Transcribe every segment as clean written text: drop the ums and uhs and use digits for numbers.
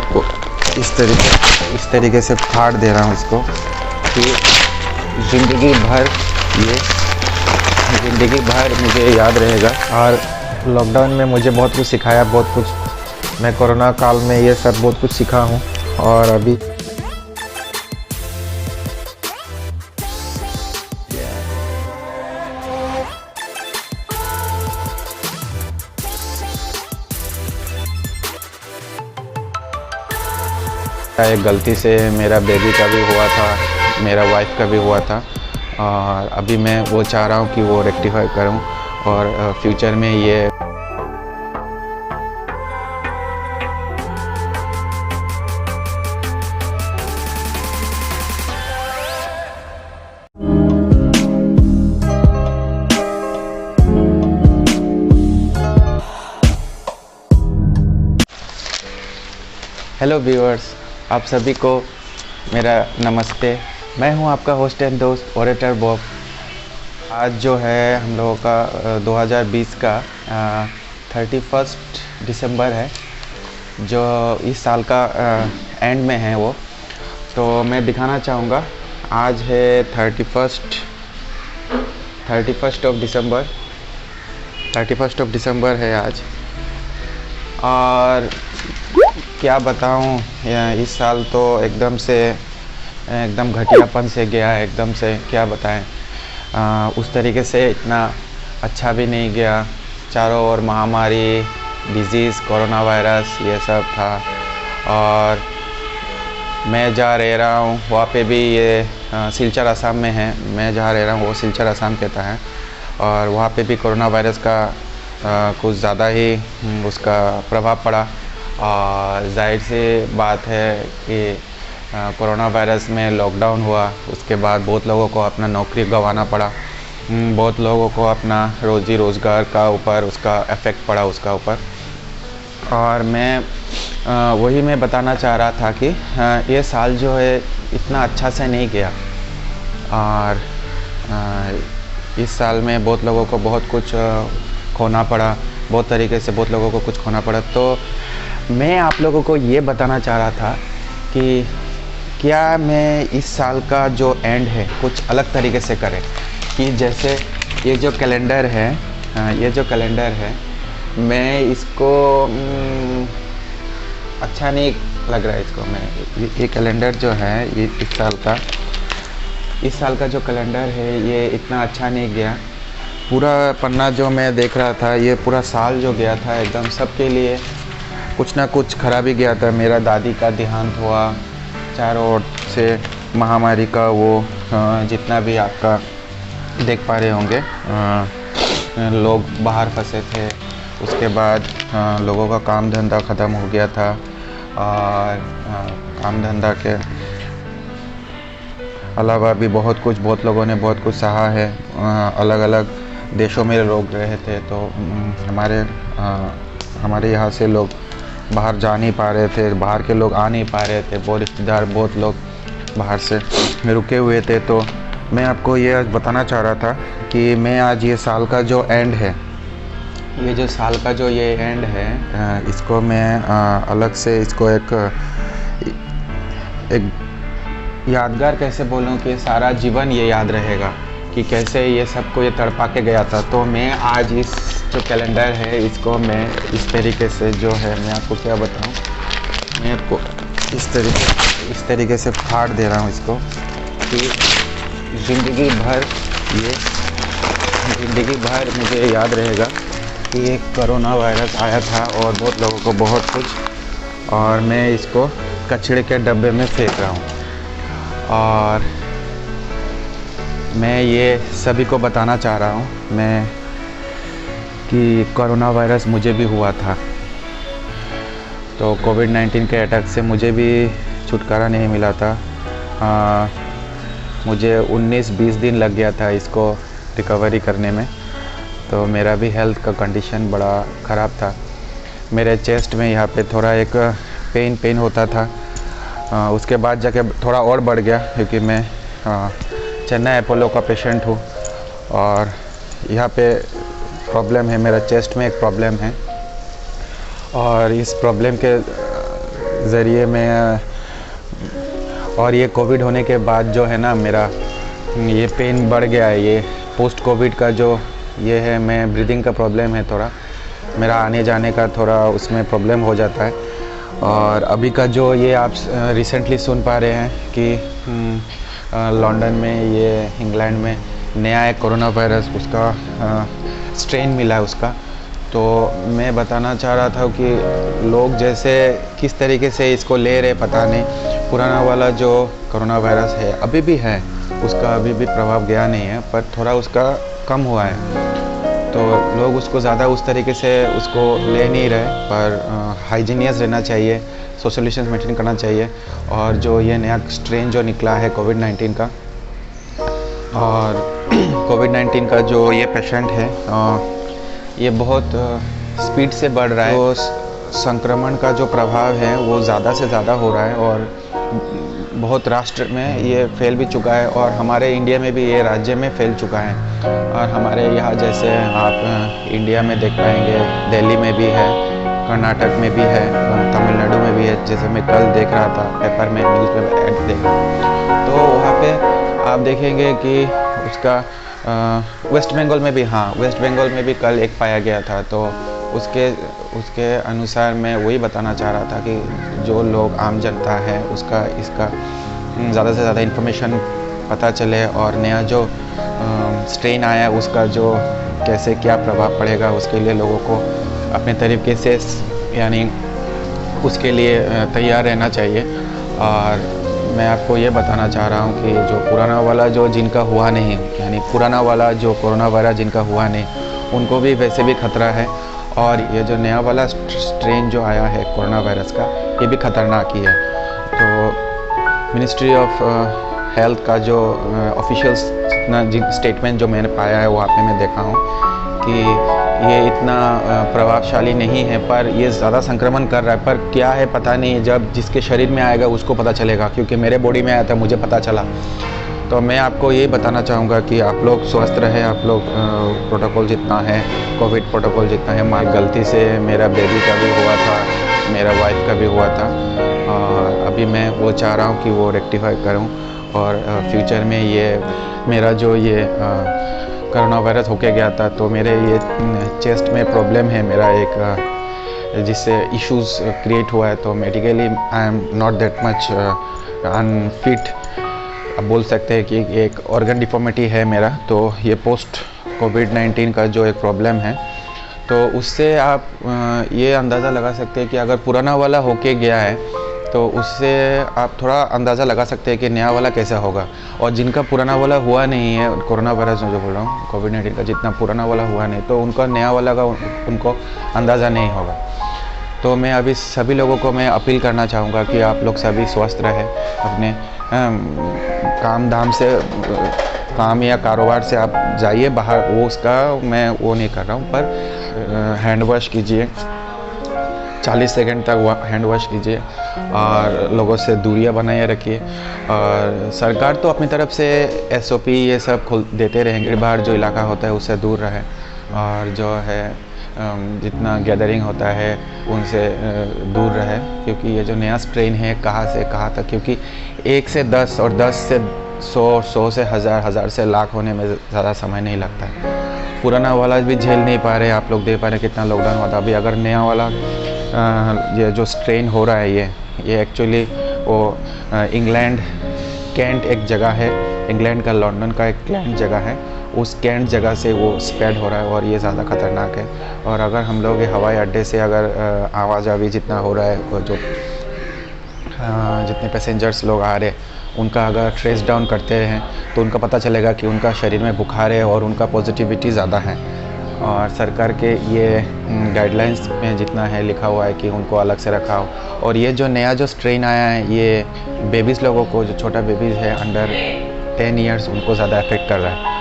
को इस तरीके से फाड़ दे रहा हूँ इसको कि ज़िंदगी भर मुझे याद रहेगा। और लॉकडाउन में मुझे बहुत कुछ सिखाया, बहुत कुछ मैं कोरोना काल में ये सब बहुत कुछ सीखा हूँ। और अभी एक गलती से मेरा बेबी का भी हुआ था, मेरा वाइफ का भी हुआ था, और अभी मैं वो चाह रहा हूँ कि वो रेक्टिफाई करूँ और फ्यूचर में ये हेलो व्यूअर्स, आप सभी को मेरा नमस्ते। मैं हूं आपका होस्ट एंड दोस्त ओरेटर बॉब। आज जो है हम लोगों का 2020 का 31 दिसंबर है, जो इस साल का एंड में है वो। तो मैं दिखाना चाहूँगा, आज है 31 ऑफ दिसंबर है आज। और क्या बताऊं, इस साल तो एकदम घटियापन से गया है, एकदम से क्या बताएं। उस तरीके से इतना अच्छा भी नहीं गया। चारों ओर महामारी, डिजीज़, कोरोना वायरस ये सब था। और मैं जहाँ रह रहा हूँ वहाँ पे भी ये सिलचर असम में है। मैं जहाँ रह रहा हूँ वो सिलचर असम कहता है, और वहाँ पे भी कोरोना वायरस का कुछ ज़्यादा ही उसका प्रभाव पड़ा। और जाहिर सी बात है कि कोरोना वायरस में लॉकडाउन हुआ, उसके बाद बहुत लोगों को अपना नौकरी गंवाना पड़ा, बहुत लोगों को अपना रोज़ी रोज़गार का ऊपर उसका इफ़ेक्ट पड़ा उसका ऊपर। और वही मैं बताना चाह रहा था कि ये साल जो है इतना अच्छा से नहीं गया। और इस साल में बहुत लोगों को बहुत कुछ खोना पड़ा, बहुत तरीके से बहुत लोगों को कुछ खोना पड़ा। तो मैं आप लोगों को ये बताना चाह रहा था कि क्या मैं इस साल का जो एंड है कुछ अलग तरीके से करें। कि जैसे ये जो कैलेंडर है, मैं इसको अच्छा नहीं लग रहा है इसको। मैं ये कैलेंडर जो है, ये इस साल का जो कैलेंडर है ये इतना अच्छा नहीं गया। पूरा पन्ना जो मैं देख रहा था, ये पूरा साल जो गया था एकदम सबके लिए कुछ ना कुछ खराबी गया था। मेरा दादी का देहांत हुआ, चारों ओर से महामारी का वो जितना भी आपका देख पा रहे होंगे, लोग बाहर फंसे थे। उसके बाद लोगों का काम धंधा ख़त्म हो गया था। और काम धंधा के अलावा भी बहुत लोगों ने बहुत कुछ सहा है। अलग अलग देशों में लोग रहे थे, तो हमारे यहाँ से लोग बाहर जा नहीं पा रहे थे, बाहर के लोग आ नहीं पा रहे थे। बहुत रिश्तेदार, बहुत लोग बाहर से रुके हुए थे। तो मैं आपको ये आज बताना चाह रहा था कि मैं आज ये साल का जो एंड है, इसको मैं अलग से इसको एक यादगार कैसे बोलूं कि सारा जीवन ये याद रहेगा कि कैसे ये सबको ये तड़पा के गया था। तो मैं आज इस जो कैलेंडर है इसको मैं इस तरीके से जो है, मैं आपको क्या बताऊं, मैं आपको इस तरीके से फाड़ दे रहा हूं इसको कि ज़िंदगी भर मुझे याद रहेगा कि एक कोरोना वायरस आया था और बहुत लोगों को बहुत कुछ, और मैं इसको कचरे के डब्बे में फेंक रहा हूँ। और मैं ये सभी को बताना चाह रहा हूँ मैं कि कोरोना वायरस मुझे भी हुआ था। तो कोविड-19 के अटैक से मुझे भी छुटकारा नहीं मिला था। मुझे 19-20 दिन लग गया था इसको रिकवरी करने में। तो मेरा भी हेल्थ का कंडीशन बड़ा ख़राब था। मेरे चेस्ट में यहाँ पे थोड़ा एक पेन होता था। उसके बाद जाके थोड़ा और बढ़ गया, क्योंकि मैं चेन्नई अपोलो का पेशेंट हूँ और यहाँ पे प्रॉब्लम है, मेरा चेस्ट में एक प्रॉब्लम है। और इस प्रॉब्लम के ज़रिए मैं और ये कोविड होने के बाद जो है ना मेरा ये पेन बढ़ गया है। ये पोस्ट कोविड का जो ये है, मैं ब्रीदिंग का प्रॉब्लम है थोड़ा, मेरा आने जाने का थोड़ा उसमें प्रॉब्लम हो जाता है। और अभी का जो ये आप रिसेंटली सुन पा रहे हैं कि लंदन में, ये इंग्लैंड में नया एक कोरोना वायरस उसका स्ट्रेन मिला है उसका। तो मैं बताना चाह रहा था कि लोग जैसे किस तरीके से इसको ले रहे पता नहीं। पुराना वाला जो कोरोना वायरस है अभी भी है, उसका अभी भी प्रभाव गया नहीं है, पर थोड़ा उसका कम हुआ है। तो लोग उसको ज़्यादा उस तरीके से उसको ले नहीं रहे, पर हाइजीनियस रहना चाहिए, सोशल डिस्टेंस मेंटेन करना चाहिए। और जो ये नया स्ट्रेन जो निकला है कोविड-19 का, और कोविड-19 का जो ये पेशेंट है ये बहुत स्पीड से बढ़ रहा है। तो संक्रमण का जो प्रभाव है वो ज़्यादा से ज़्यादा हो रहा है और बहुत राष्ट्र में ये फैल भी चुका है, और हमारे इंडिया में भी ये राज्य में फैल चुका है। और हमारे यहाँ जैसे आप इंडिया में देख पाएंगे, दिल्ली में भी है, कर्नाटक में भी है, तमिलनाडु में भी है। जैसे मैं कल देख रहा था पेपर में, न्यूज़ पेपर ऐड देखा, तो वहाँ पे आप देखेंगे कि उसका वेस्ट बंगाल में भी, हाँ वेस्ट बंगाल में भी कल एक पाया गया था। तो उसके अनुसार मैं वही बताना चाह रहा था कि जो लोग आम जनता है उसका इसका ज़्यादा से ज़्यादा इन्फॉर्मेशन पता चले, और नया जो स्ट्रेन आया है उसका जो कैसे क्या प्रभाव पड़ेगा उसके लिए लोगों को अपने तरीके से यानी उसके लिए तैयार रहना चाहिए। और मैं आपको ये बताना चाह रहा हूँ कि जो पुराना वाला जो जिनका हुआ नहीं, यानी पुराना वाला जो कोरोना वायरस जिनका हुआ नहीं, उनको भी वैसे भी खतरा है। और ये जो नया वाला स्ट्रेन जो आया है कोरोना वायरस का, ये भी ख़तरनाक ही है। तो मिनिस्ट्री ऑफ हेल्थ का जो ऑफिशियल स्टेटमेंट जो मैंने पाया है वहाँ पे मैं देखा हूँ कि ये इतना प्रभावशाली नहीं है, पर ये ज़्यादा संक्रमण कर रहा है। पर क्या है पता नहीं, जब जिसके शरीर में आएगा उसको पता चलेगा, क्योंकि मेरे बॉडी में आया था, मुझे पता चला। तो मैं आपको ये बताना चाहूँगा कि आप लोग स्वस्थ रहें, आप लोग प्रोटोकॉल जितना है, कोविड प्रोटोकॉल जितना है, माँ गलती से मेरा बेबी का भी हुआ था, मेरा वाइफ का भी हुआ था, और अभी मैं वो चाह रहा हूँ कि वो रेक्टिफाई करूँ। और फ्यूचर में ये मेरा जो ये कोरोना वायरस होके गया था, तो मेरे ये चेस्ट में प्रॉब्लम है मेरा एक, जिससे इश्यूज क्रिएट हुआ है। तो medically I am not that much unfit, अब बोल सकते हैं कि एक ऑर्गन डिफॉर्मिटी है मेरा। तो ये पोस्ट कोविड-19 का जो एक प्रॉब्लम है, तो उससे आप ये अंदाज़ा लगा सकते हैं कि अगर पुराना वाला होके गया है तो उससे आप थोड़ा अंदाज़ा लगा सकते हैं कि नया वाला कैसा होगा। और जिनका पुराना वाला हुआ नहीं है, कोरोना वायरस जो बोल रहा हूँ, कोविड-19 का जितना पुराना वाला हुआ नहीं, तो उनका नया वाला का उनको अंदाज़ा नहीं होगा। तो मैं अभी सभी लोगों को मैं अपील करना चाहूँगा कि आप लोग सभी स्वस्थ रहें, अपने काम धाम से, काम या कारोबार से आप जाइए बाहर, वो उसका मैं वो नहीं कर रहा हूँ, पर हैंड वॉश कीजिए, 40 सेकंड तक हैंड वॉश कीजिए, और लोगों से दूरियां बनाए रखिए। और सरकार तो अपनी तरफ से SOP ये सब खोल देते रहेंगे, बाहर जो इलाका होता है उससे दूर रहे, और जो है जितना गैदरिंग होता है उनसे दूर रहे, क्योंकि ये जो नया स्ट्रेन है कहाँ से कहाँ तक, क्योंकि 1 से 10 और 10 से 100, 100 से 1000, 1000 से लाख होने में ज़्यादा समय नहीं लगता है। पुराना वाला भी झेल नहीं पा रहे, आप लोग देख पा रहे हैं कितना लॉकडाउन हुआ था। अभी अगर नया वाला ये जो स्ट्रेन हो रहा है, ये एक्चुअली वो इंग्लैंड कैंट एक जगह है, इंग्लैंड का लंदन का एक कैंट जगह है, उस कैंट जगह से वो स्प्रेड हो रहा है, और ये ज़्यादा ख़तरनाक है। और अगर हम लोग हवाई अड्डे से अगर आवाजाही जितना हो रहा है, वो जो जितने पैसेंजर्स लोग आ रहे हैं उनका अगर ट्रेस डाउन करते हैं तो उनका पता चलेगा कि उनका शरीर में बुखार है और उनका पॉजिटिविटी ज़्यादा है। और सरकार के ये गाइडलाइंस में जितना है लिखा हुआ है कि उनको अलग से रखा हो। और ये जो नया जो स्ट्रेन आया है, ये बेबीज़ लोगों को, जो छोटा बेबीज़ है अंडर 10 ईयर्स, उनको ज़्यादा अफेक्ट कर रहा है।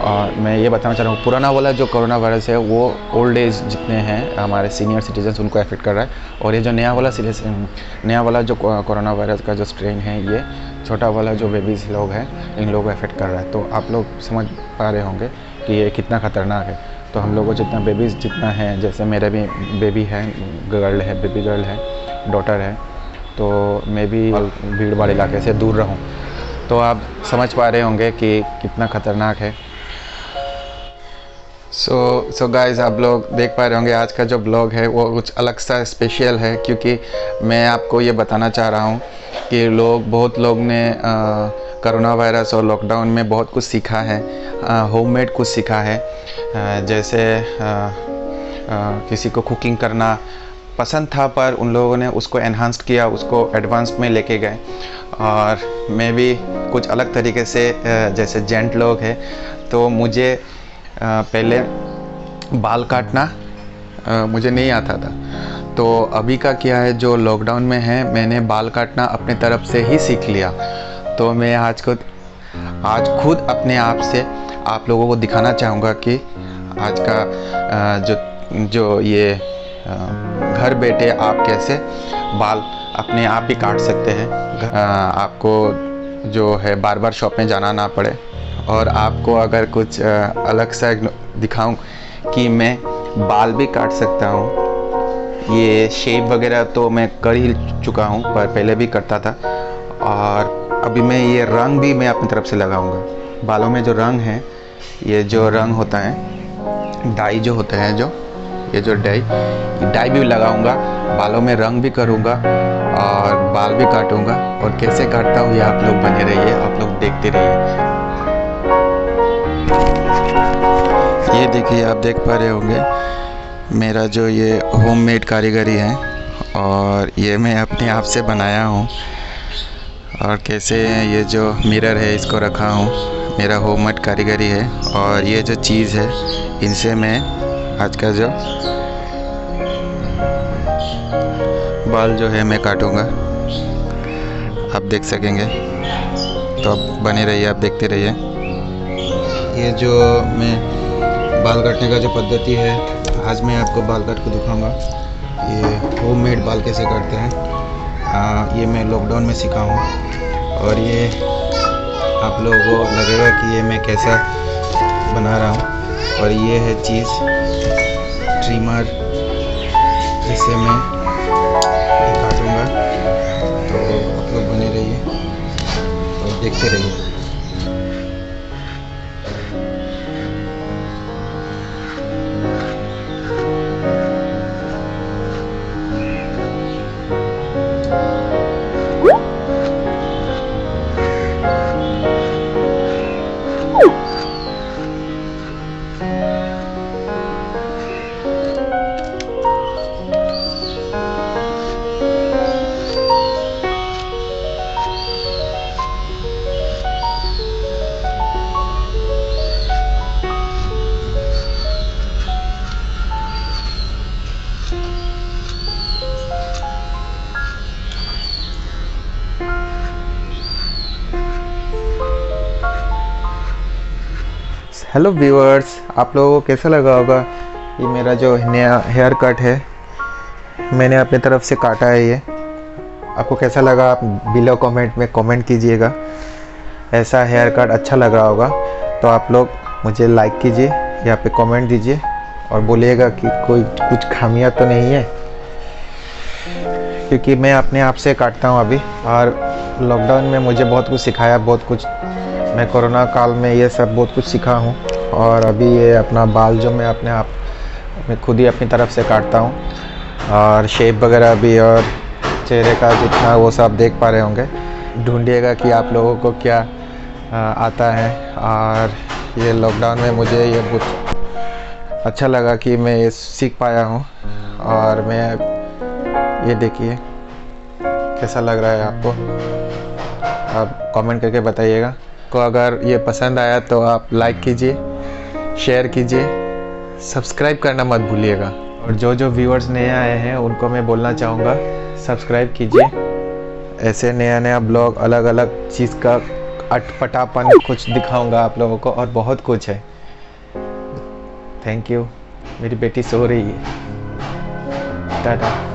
और मैं ये बताना चाह रहा हूँ, पुराना वाला जो कोरोना वायरस है वो ओल्ड एज जितने हैं हमारे सीनियर सिटीजन्स उनको अफेक्ट कर रहा है, और ये जो नया वाला जो कोरोना वायरस का जो स्ट्रेन है, ये छोटा वाला जो बेबीज़ लोग हैं इन लोगों को अफेक्ट कर रहा है। तो आप लोग समझ पा रहे होंगे कि ये कितना ख़तरनाक है। तो हम लोगों को जितना बेबीज़ जितना है, जैसे मेरा भी बेबी है, गर्ल है, बेबी गर्ल है, डॉटर है, तो मैं भी भीड़ भाड़ इलाके से दूर रहूं। तो आप समझ पा रहे होंगे कि कितना ख़तरनाक है। सो गाइस, आप लोग देख पा रहे होंगे आज का जो ब्लॉग है वो कुछ अलग सा स्पेशल है, क्योंकि मैं आपको ये बताना चाह रहा हूँ कि बहुत लोग ने कोरोना वायरस और लॉकडाउन में बहुत कुछ सीखा है, होममेड कुछ सीखा है। जैसे किसी को कुकिंग करना पसंद था, पर उन लोगों ने उसको एनहांस्ड किया, उसको एडवांस में लेके गए। और मैं भी कुछ अलग तरीके से, जैसे जेंट लोग हैं, तो मुझे पहले बाल काटना मुझे नहीं आता था। तो अभी का क्या है, जो लॉकडाउन में है, मैंने बाल काटना अपने तरफ से ही सीख लिया। तो मैं आज खुद अपने आप से आप लोगों को दिखाना चाहूँगा कि आज का जो ये घर बैठे आप कैसे बाल अपने आप ही काट सकते हैं। आपको जो है बार बार शॉप में जाना ना पड़े। और आपको अगर कुछ अलग सा दिखाऊं कि मैं बाल भी काट सकता हूं। ये शेव वगैरह तो मैं कर ही चुका हूं, पर पहले भी करता था। और अभी मैं ये रंग भी मैं अपनी तरफ से लगाऊंगा। बालों में जो रंग है, ये जो रंग होता है, डाई जो होता है, ये जो डाई भी लगाऊंगा, बालों में रंग भी करूंगा और बाल भी काटूंगा। और कैसे काटता हूँ ये आप लोग बने रहिए, आप लोग देखते रहिए। ये देखिए, आप देख पा रहे होंगे मेरा जो ये होममेड कारीगरी है, और ये मैं अपने आप से बनाया हूँ। और कैसे ये जो मिरर है इसको रखा हूँ, मेरा होममेड कारीगरी है। और ये जो चीज़ है, इनसे मैं आज का जो बाल जो है मैं काटूँगा, आप देख सकेंगे। तो आप बने रहिए, आप देखते रहिए। ये जो मैं बाल काटने का जो पद्धति है, आज मैं आपको बाल काट को दिखाऊंगा। ये होममेड बाल कैसे काटते हैं, ये मैं लॉकडाउन में सीखा हूँ। और ये आप लोगों को लगेगा कि ये मैं कैसा बना रहा हूँ। और ये है चीज़ ट्रिमर, जिससे मैं ये काटूँगा। तो आप लोग बने रहिए और देखते रहिए। हेलो व्यूअर्स, आप लोगों को कैसा लगा होगा ये मेरा जो नया हेयर कट है, मैंने अपनी तरफ से काटा है। ये आपको कैसा लगा, आप बिलो कमेंट में कमेंट कीजिएगा। ऐसा हेयर कट अच्छा लग रहा होगा तो आप लोग मुझे लाइक कीजिए, यहाँ पे कमेंट दीजिए और बोलिएगा कि कोई कुछ खामियां तो नहीं है, क्योंकि मैं अपने आप से काटता हूँ अभी। और लॉकडाउन में मुझे बहुत कुछ सिखाया, बहुत कुछ मैं कोरोना काल में ये सब बहुत कुछ सीखा हूँ। और अभी ये अपना बाल जो मैं खुद ही अपनी तरफ से काटता हूँ। और शेप वगैरह भी, और चेहरे का जितना वो सब देख पा रहे होंगे। ढूंढिएगा कि आप लोगों को क्या आता है। और ये लॉकडाउन में मुझे ये बहुत अच्छा लगा कि मैं ये सीख पाया हूँ। और मैं ये देखिए कैसा लग रहा है आपको, आप कमेंट करके बताइएगा। को अगर ये पसंद आया तो आप लाइक कीजिए, शेयर कीजिए, सब्सक्राइब करना मत भूलिएगा। और जो व्यूअर्स नए आए हैं उनको मैं बोलना चाहूँगा, सब्सक्राइब कीजिए। ऐसे नया ब्लॉग, अलग अलग चीज़ का अटपटापन कुछ दिखाऊंगा आप लोगों को, और बहुत कुछ है। Thank you. मेरी बेटी सो रही है। टाटा।